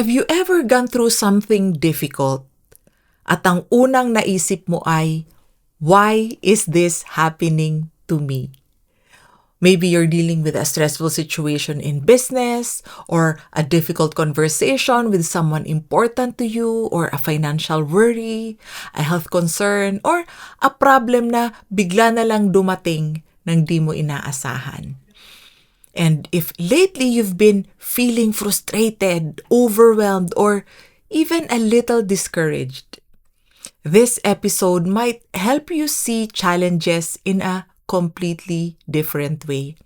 Have you ever gone through something difficult at ang unang naisip mo ay, why is this happening to me? Maybe you're dealing with a stressful situation in business or a difficult conversation with someone important to you or a financial worry, a health concern, or a problem na bigla na lang dumating nang di mo inaasahan. And if lately you've been feeling frustrated, overwhelmed, or even a little discouraged, this episode might help you see challenges in a completely different way.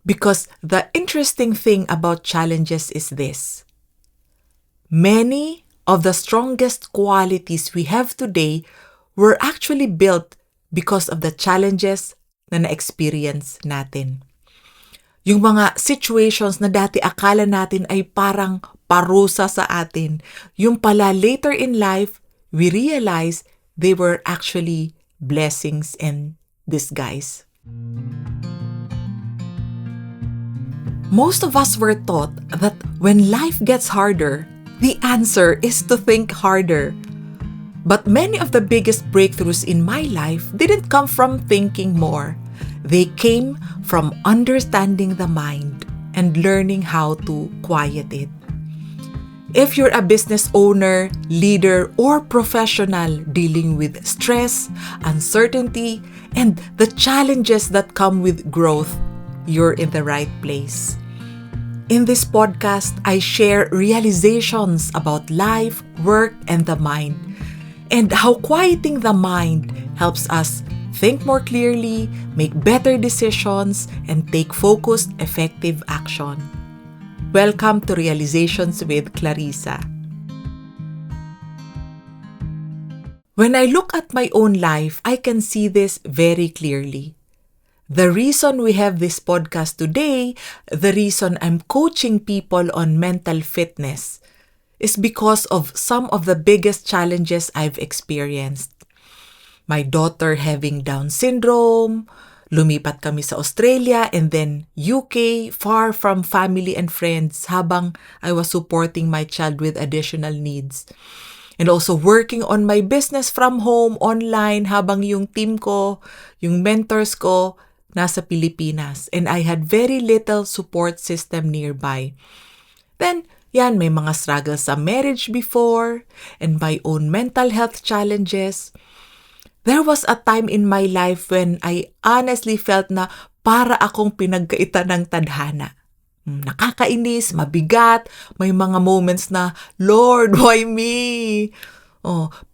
Because the interesting thing about challenges is this. Many of the strongest qualities we have today were actually built because of the challenges na na-experience natin. Yung mga situations na dati akala natin ay parang parusa sa atin, yung pala later in life, we realize they were actually blessings in disguise. Most of us were taught that when life gets harder, the answer is to think harder. But many of the biggest breakthroughs in my life didn't come from thinking more. They came from understanding the mind and learning how to quiet it. If you're a business owner, leader, or professional dealing with stress, uncertainty, and the challenges that come with growth, you're in the right place. In this podcast, I share realizations about life, work, and the mind, and how quieting the mind helps us think more clearly, make better decisions, and take focused, effective action. Welcome to Realizations with Clarissa. When I look at my own life, I can see this very clearly. The reason we have this podcast today, the reason I'm coaching people on mental fitness, is because of some of the biggest challenges I've experienced. My daughter having Down syndrome, lumipat kami sa Australia and then UK, far from family and friends habang I was supporting my child with additional needs. And also working on my business from home, online, habang yung team ko, yung mentors ko, nasa Pilipinas. And I had very little support system nearby. Then, may mga struggles sa marriage before and my own mental health challenges. There was a time in my life when I honestly felt na para akong pinagkaitan ng tadhana. Nakakainis, mabigat, may mga moments na, Lord, why me?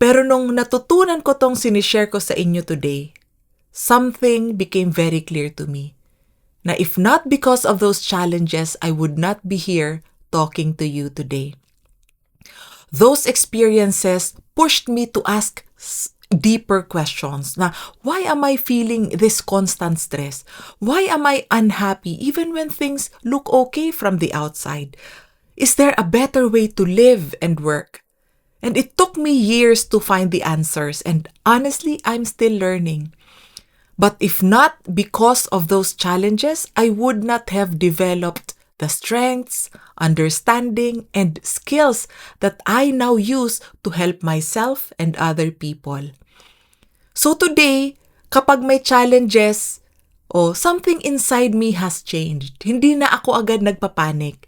Pero nung natutunan ko tong sinishare ko sa inyo today, something became very clear to me. Na if not because of those challenges, I would not be here talking to you today. Those experiences pushed me to ask deeper questions na why am I feeling this constant stress? Why am I unhappy even when things look okay from the outside? Is there a better way to live and work? And it took me years to find the answers, and honestly, I'm still learning. But if not because of those challenges, I would not have developed the strengths, understanding, and skills that I now use to help myself and other people. So today, kapag may challenges, something inside me has changed. Hindi na ako agad nagpapanik.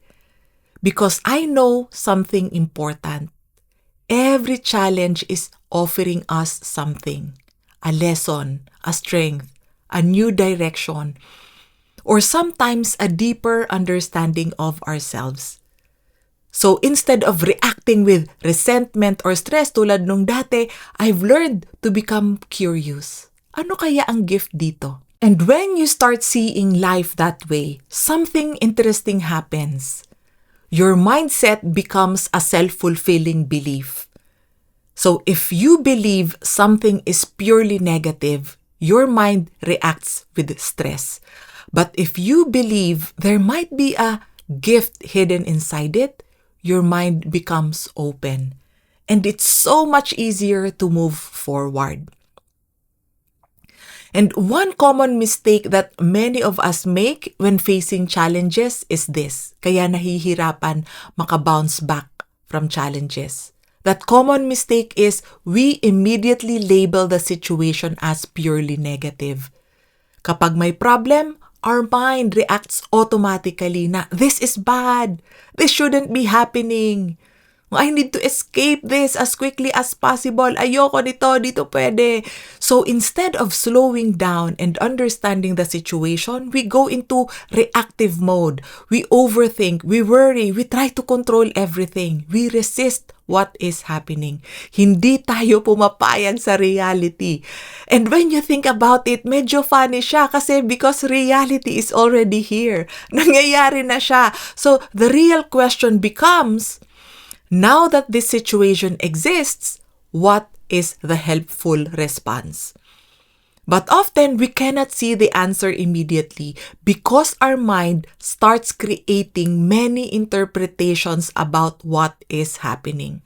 Because I know something important. Every challenge is offering us something. A lesson, a strength, a new direction, or sometimes a deeper understanding of ourselves. So instead of reacting with resentment or stress tulad nung dati, I've learned to become curious. Ano kaya ang gift dito? And when you start seeing life that way, something interesting happens. Your mindset becomes a self-fulfilling belief. So if you believe something is purely negative, your mind reacts with stress. But if you believe there might be a gift hidden inside it, your mind becomes open. And it's so much easier to move forward. And one common mistake that many of us make when facing challenges is this. Kaya nahihirapan makabounce back from challenges. That common mistake is we immediately label the situation as purely negative. Kapag may problem, our mind reacts automatically na this is bad, this shouldn't be happening. I need to escape this as quickly as possible. Ayoko nito, dito pwede. So instead of slowing down and understanding the situation, we go into reactive mode. We overthink, we worry, we try to control everything. We resist what is happening. Hindi tayo pumapayag sa reality. And when you think about it, medyo funny siya kasi because reality is already here. Nangyayari na siya. So the real question becomes, now that this situation exists, what is the helpful response? But often we cannot see the answer immediately because our mind starts creating many interpretations about what is happening.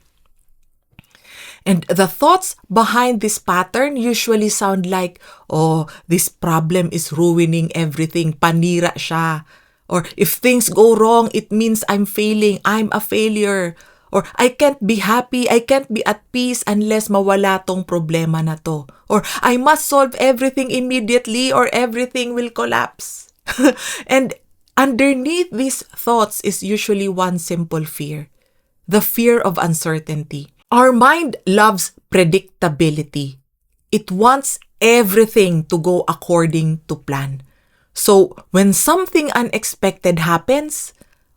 And the thoughts behind this pattern usually sound like, oh, this problem is ruining everything, panira siya. Or if things go wrong, it means I'm failing, I'm a failure. Or I can't be happy, I can't be at peace unless mawala tong problema na to. Or I must solve everything immediately or everything will collapse. And underneath these thoughts is usually one simple fear. The fear of uncertainty. Our mind loves predictability. It wants everything to go according to plan. So when something unexpected happens,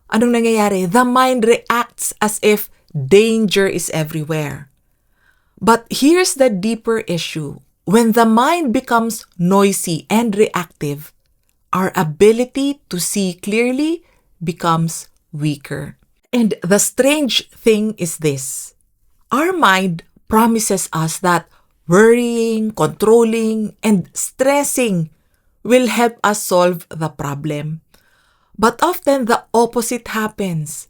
anong nangyayari? The mind reacts as if danger is everywhere. But here's the deeper issue. When the mind becomes noisy and reactive, our ability to see clearly becomes weaker. And the strange thing is this. Our mind promises us that worrying, controlling, and stressing will help us solve the problem. But often the opposite happens.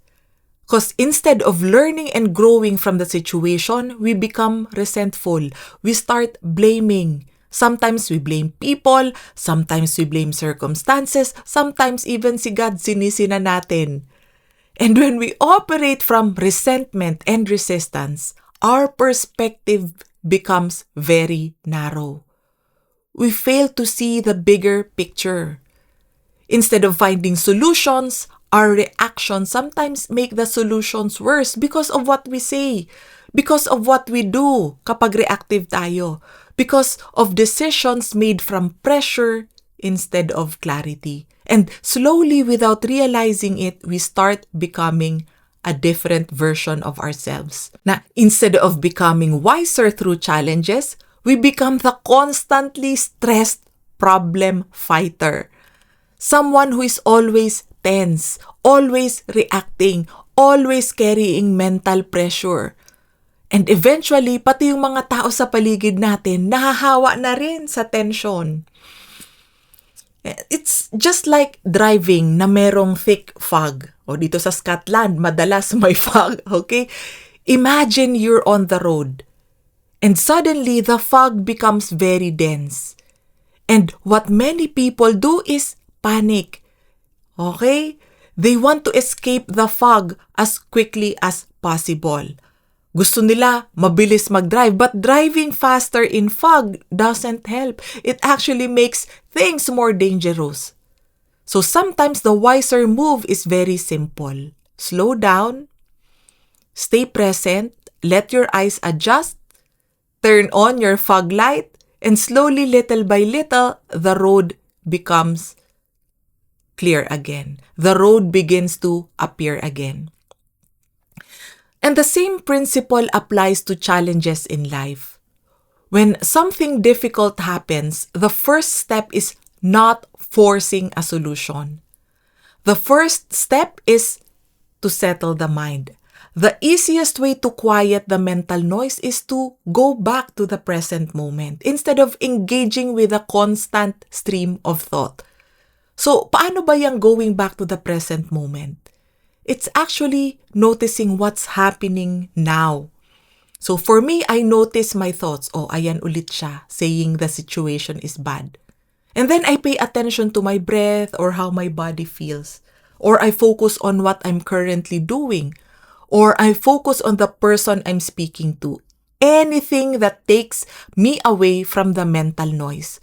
Because instead of learning and growing from the situation, we become resentful. We start blaming. Sometimes we blame people, sometimes we blame circumstances, sometimes even si God sinisi na natin. And when we operate from resentment and resistance, our perspective becomes very narrow. We fail to see the bigger picture. Instead of finding solutions, our reactions sometimes make the solutions worse because of what we say, because of what we do kapag reactive tayo, because of decisions made from pressure instead of clarity. And slowly, without realizing it, we start becoming a different version of ourselves. Na instead of becoming wiser through challenges, we become the constantly stressed problem fighter. Someone who is always tense, always reacting, always carrying mental pressure. And eventually, pati yung mga tao sa paligid natin, nahahawa na rin sa tension. It's just like driving na merong thick fog. O dito sa Scotland, madalas may fog, okay? Imagine you're on the road. And suddenly, the fog becomes very dense. And what many people do is panic. Okay? They want to escape the fog as quickly as possible. Gusto nila mabilis mag-drive, but driving faster in fog doesn't help. It actually makes things more dangerous. So sometimes the wiser move is very simple. Slow down, stay present, let your eyes adjust, turn on your fog light, and slowly, little by little, the road becomes clear again. The road begins to appear again. And the same principle applies to challenges in life. When something difficult happens, the first step is not forcing a solution. The first step is to settle the mind. The easiest way to quiet the mental noise is to go back to the present moment instead of engaging with a constant stream of thought. So, paano ba yung going back to the present moment? It's actually noticing what's happening now. So, for me, I notice my thoughts. Oh, ayan ulit siya, saying the situation is bad. And then I pay attention to my breath or how my body feels. Or I focus on what I'm currently doing. or I focus on the person I'm speaking to. Anything that takes me away from the mental noise.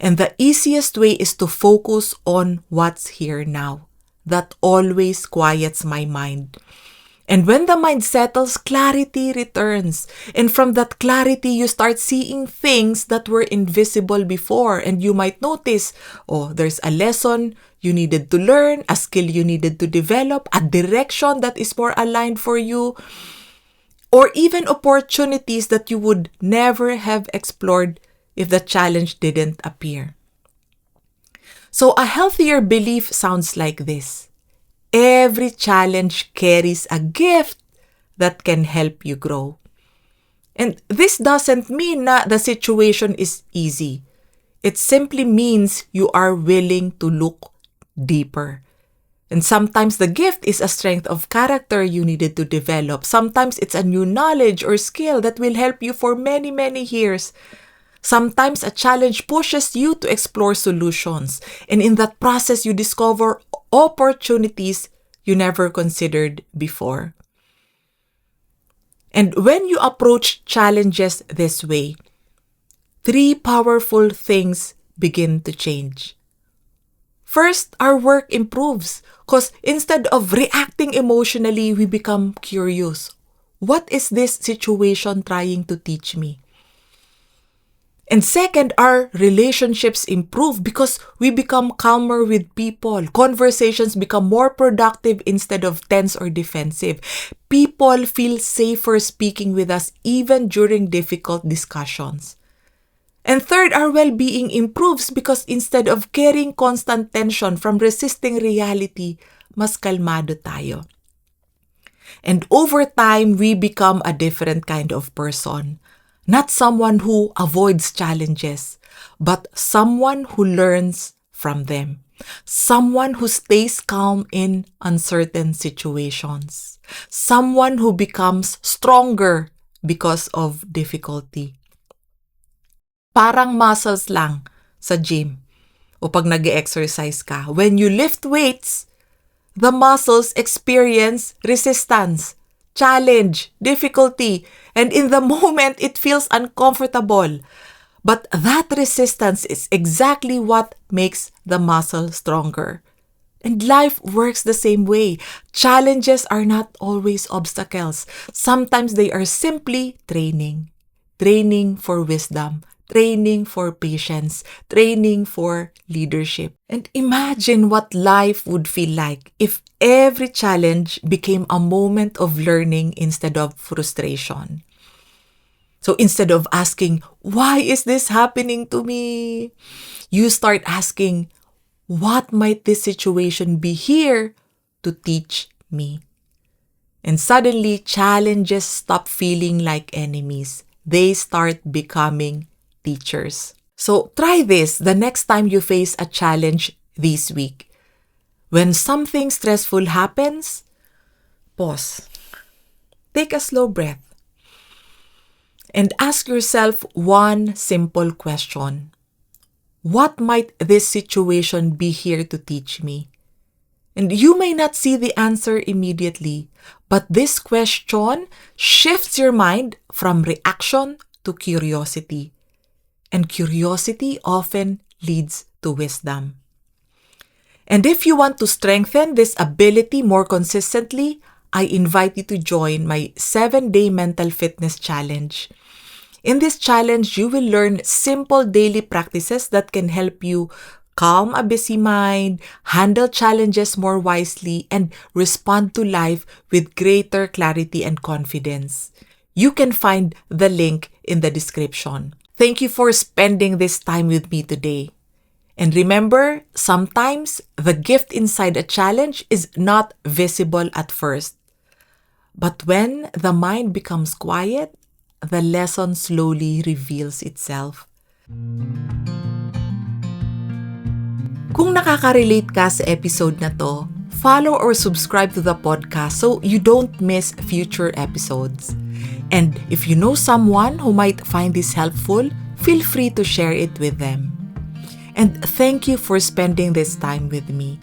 And the easiest way is to focus on what's here now. That always quiets my mind. And when the mind settles, clarity returns. And from that clarity, you start seeing things that were invisible before. And you might notice, oh, there's a lesson you needed to learn, a skill you needed to develop, a direction that is more aligned for you, or even opportunities that you would never have explored if the challenge didn't appear. So a healthier belief sounds like this. Every challenge carries a gift that can help you grow. And this doesn't mean that the situation is easy. It simply means you are willing to look deeper. And sometimes the gift is a strength of character you needed to develop. Sometimes it's a new knowledge or skill that will help you for many, many years. Sometimes a challenge pushes you to explore solutions. And in that process, you discover opportunities you never considered before. And when you approach challenges this way, 3 powerful things begin to change. First, our work improves because instead of reacting emotionally, we become curious. What is this situation trying to teach me? And second, our relationships improve because we become calmer with people. Conversations become more productive instead of tense or defensive. People feel safer speaking with us even during difficult discussions. And third, our well-being improves because instead of carrying constant tension from resisting reality, mas kalmado tayo. And over time, we become a different kind of person. Not someone who avoids challenges, but someone who learns from them. Someone who stays calm in uncertain situations. Someone who becomes stronger because of difficulty. Parang muscles lang sa gym o pag nag-exercise ka. When you lift weights, the muscles experience resistance, challenge, difficulty, and in the moment, it feels uncomfortable. But that resistance is exactly what makes the muscle stronger. And life works the same way. Challenges are not always obstacles. Sometimes they are simply training. Training for wisdom. Training for patience, training for leadership. And imagine what life would feel like if every challenge became a moment of learning instead of frustration. So instead of asking, why is this happening to me? You start asking, what might this situation be here to teach me? And suddenly, challenges stop feeling like enemies. They start becoming teachers. So try this the next time you face a challenge this week. When something stressful happens, pause. Take a slow breath. And ask yourself one simple question. What might this situation be here to teach me? And you may not see the answer immediately, but this question shifts your mind from reaction to curiosity. And curiosity often leads to wisdom. And if you want to strengthen this ability more consistently, I invite you to join my 7-day mental fitness challenge. In this challenge, you will learn simple daily practices that can help you calm a busy mind, handle challenges more wisely, and respond to life with greater clarity and confidence. You can find the link in the description. Thank you for spending this time with me today. And remember, sometimes the gift inside a challenge is not visible at first. But when the mind becomes quiet, the lesson slowly reveals itself. Kung nakaka-relate ka sa episode na to, follow or subscribe to the podcast so you don't miss future episodes. And if you know someone who might find this helpful, feel free to share it with them. And thank you for spending this time with me.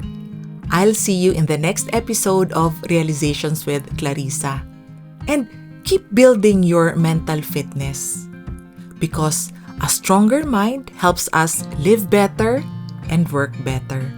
I'll see you in the next episode of Realizations with Clarissa. And keep building your mental fitness, because a stronger mind helps us live better and work better.